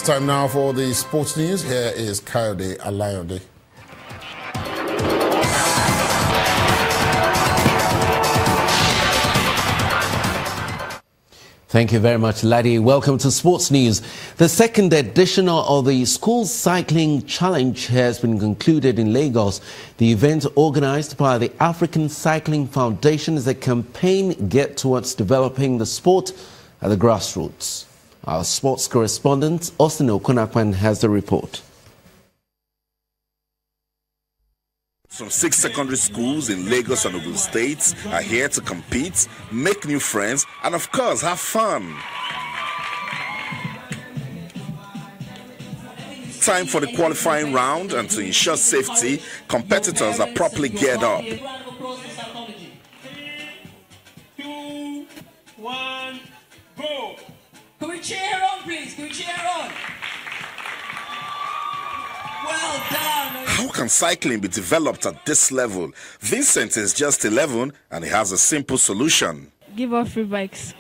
Time now for the sports news. Here is Kayode Alayode. Thank you very much, Laddie. Welcome to Sports News. The second edition of the School Cycling Challenge has been concluded in Lagos. The event, organized by the African Cycling Foundation, is a campaign geared towards developing the sport at the grassroots. Our sports correspondent, Austin Okunakwan, has the report. Some 6 secondary schools in Lagos and Ogun states are here to compete, make new friends, and of course, have fun. Time for the qualifying round, and to ensure safety, competitors are properly geared up. 3, 2, 1, go! Can we cheer on, please? Can we cheer on? Well done. How can cycling be developed at this level? Vincent is just 11 and he has a simple solution. Give us free bikes.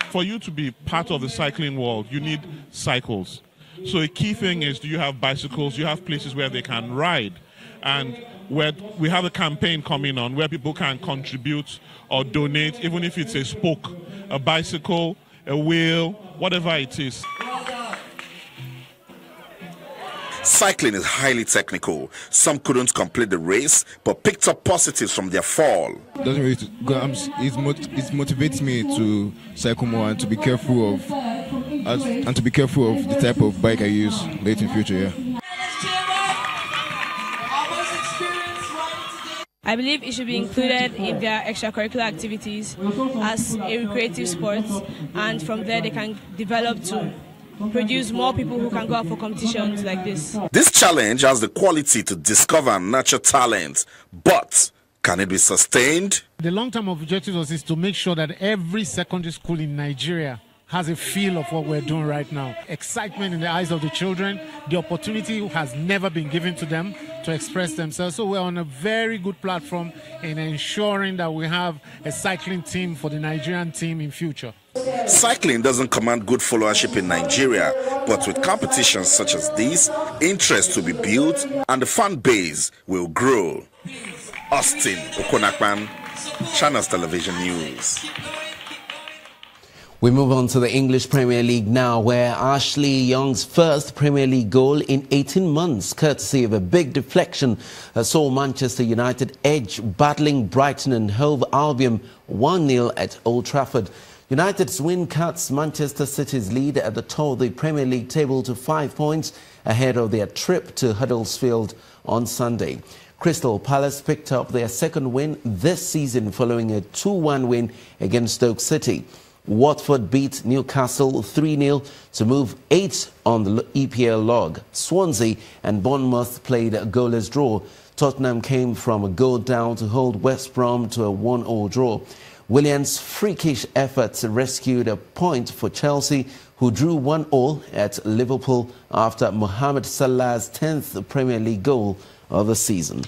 For you to be part of the cycling world, you need cycles. So a key thing is, do you have bicycles? Do you have places where they can ride? And we have a campaign coming on where people can contribute or donate, even if it's a spoke, a bicycle, a wheel, whatever it is. Cycling is highly technical. Some couldn't complete the race, but picked up positives from their fall. It motivates me to cycle more and to be careful of the type of bike I use late in future. Yeah. I believe it should be included in their extracurricular activities as a recreative sport, and from there they can develop to produce more people who can go out for competitions like this. This challenge has the quality to discover and nurture talent, but can it be sustained? The long-term objective is to make sure that every secondary school in Nigeria has a feel of what we're doing right now. Excitement in the eyes of the children. The opportunity has never been given to them to express themselves. So we're on a very good platform in ensuring that we have a cycling team for the Nigerian team in future. Cycling doesn't command good followership in Nigeria, but with competitions such as these, interest will be built and the fan base will grow. Austin Okonakpan, Channels Television News. We move on to the English Premier League now, where Ashley Young's first Premier League goal in 18 months, courtesy of a big deflection, saw Manchester United edge battling Brighton and Hove Albion 1-0 at Old Trafford. United's win cuts Manchester City's lead at the top of the Premier League table to 5 points ahead of their trip to Huddersfield on Sunday. Crystal Palace picked up their second win this season following a 2-1 win against Stoke City. Watford beat Newcastle 3-0 to move 8 on the EPL log. Swansea and Bournemouth played a goalless draw. Tottenham came from a goal down to hold West Brom to a 1-1 draw. Williams' freakish efforts rescued a point for Chelsea, who drew 1-1 at Liverpool after Mohamed Salah's 10th Premier League goal of the season.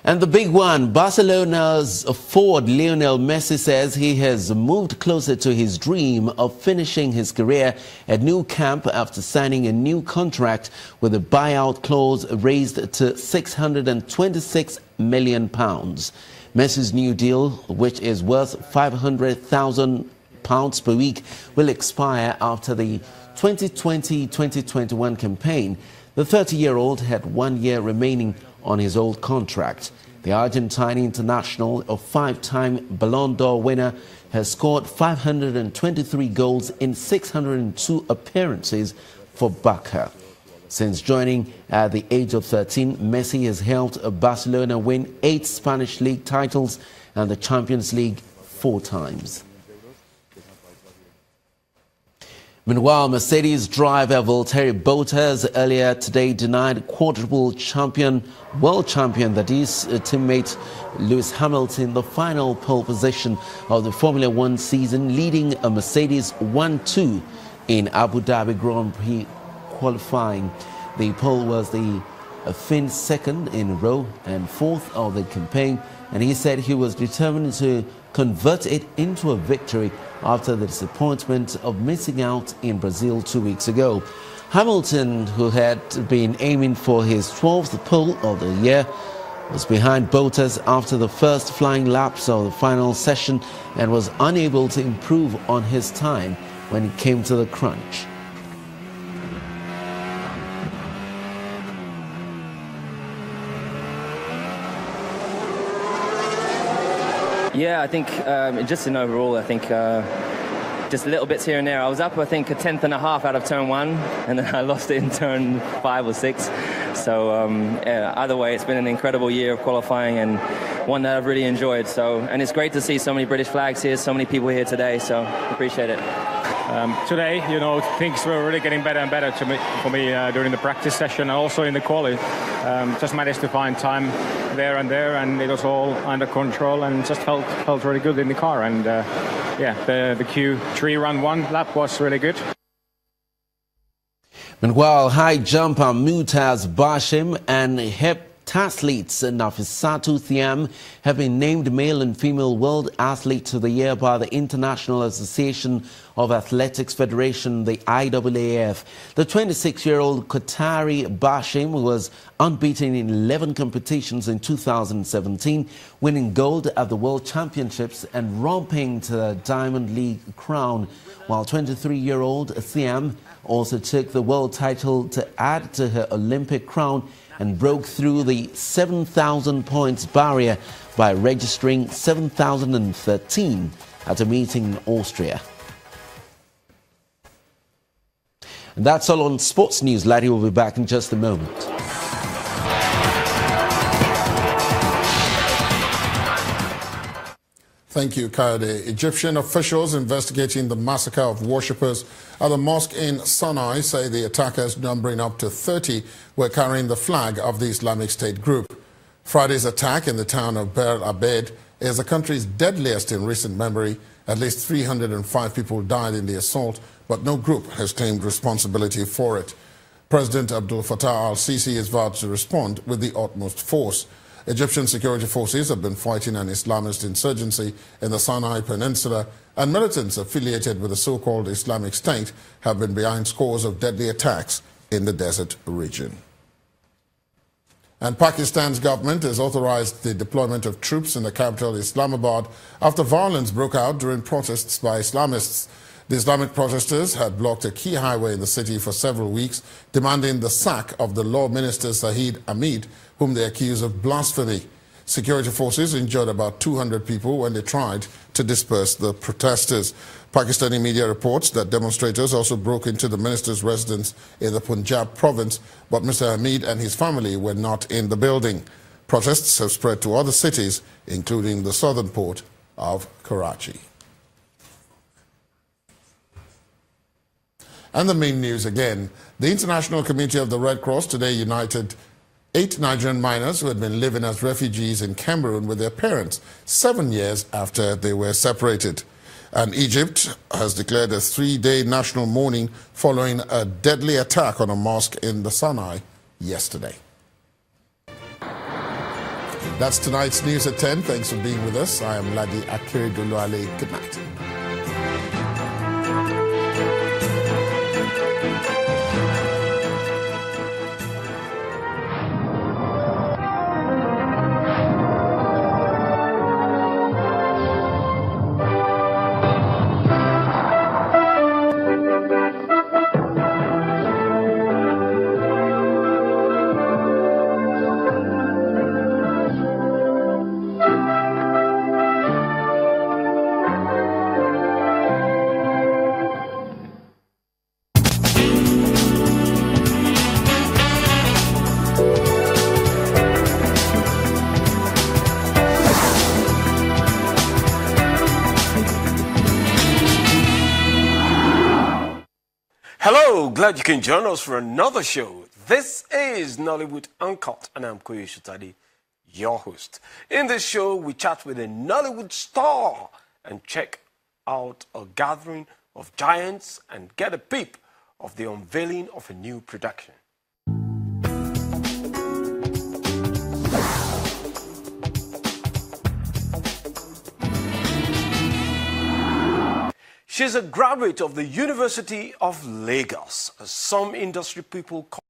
And the big one, Barcelona's forward Lionel Messi says he has moved closer to his dream of finishing his career at Nou Camp after signing a new contract with a buyout clause raised to £626 million. Messi's new deal, which is worth £500,000 per week, will expire after the 2020-2021 campaign. The 30-year-old had 1 year remaining on his old contract. The Argentine international, a 5-time Ballon d'Or winner, has scored 523 goals in 602 appearances for Barca. Since joining at the age of 13, Messi has helped Barcelona win 8 Spanish league titles and the Champions League 4 times. Meanwhile, Mercedes driver Valtteri Bottas earlier today denied quadruple champion, world champion, that is, teammate Lewis Hamilton, the final pole position of the Formula One season, leading a Mercedes 1-2 in Abu Dhabi Grand Prix qualifying. The pole was the Finn's second in a row and 4th of the campaign, and he said he was determined to convert it into a victory after the disappointment of missing out in Brazil 2 weeks ago. Hamilton, who had been aiming for his 12th pole of the year, was behind Bottas after the first flying laps of the final session and was unable to improve on his time when it came to the crunch. Yeah, I think just in overall, I think just little bits here and there. I was up, I think, a 10th and a half out of turn 1, and then I lost it in turn 5 or 6. So yeah, either way, it's been an incredible year of qualifying and one that I've really enjoyed. So, and it's great to see so many British flags here, so many people here today. So appreciate it. Today, you know, things were really getting better and better for me during the practice session and also in the quali. Just managed to find time there, and it was all under control and just felt really good in the car. And yeah, the Q3 run 1 lap was really good. Meanwhile, high jumper Mutaz Bashim and Tathletes Nafisatu Thiam have been named Male and Female World Athletes of the Year by the International Association of Athletics Federation, the IAAF. The 26-year-old Qatari Bashim was unbeaten in 11 competitions in 2017, winning gold at the World Championships and romping to the Diamond League crown, while 23-year-old Thiam also took the world title to add to her Olympic crown and broke through the 7,000 points barrier by registering 7,013 at a meeting in Austria. And that's all on Sports News. Larry will be back in just a moment. Thank you, Kayode. Egyptian officials investigating the massacre of worshippers at the mosque in Sana'a say the attackers, numbering up to 30, were carrying the flag of the Islamic State group. Friday's attack in the town of Bir Abed is the country's deadliest in recent memory. At least 305 people died in the assault, but no group has claimed responsibility for it. President Abdel Fattah al-Sisi is vowed to respond with the utmost force. Egyptian security forces have been fighting an Islamist insurgency in the Sinai Peninsula, and militants affiliated with the so-called Islamic State have been behind scores of deadly attacks in the desert region. And Pakistan's government has authorized the deployment of troops in the capital Islamabad after violence broke out during protests by Islamists. The Islamic protesters had blocked a key highway in the city for several weeks, demanding the sack of the law minister Zahid Hamid, whom they accuse of blasphemy. Security forces injured about 200 people when they tried to disperse the protesters. Pakistani media reports that demonstrators also broke into the minister's residence in the Punjab province, but Mr. Hamid and his family were not in the building. Protests have spread to other cities, including the southern port of Karachi. And the main news again. The International Committee of the Red Cross today united 8 Nigerian miners who had been living as refugees in Cameroon with their parents 7 years after they were separated. And Egypt has declared a 3-day national mourning following a deadly attack on a mosque in the Sinai yesterday. That's tonight's news at 10. Thanks for being with us. I am Ladi Akiridoluale. Good night. Hello, glad you can join us for another show. This is Nollywood Uncut, and I'm Koyi Shutadi, your host. In this show, we chat with a Nollywood star and check out a gathering of giants and get a peep of the unveiling of a new production. She's a graduate of the University of Lagos, as some industry people call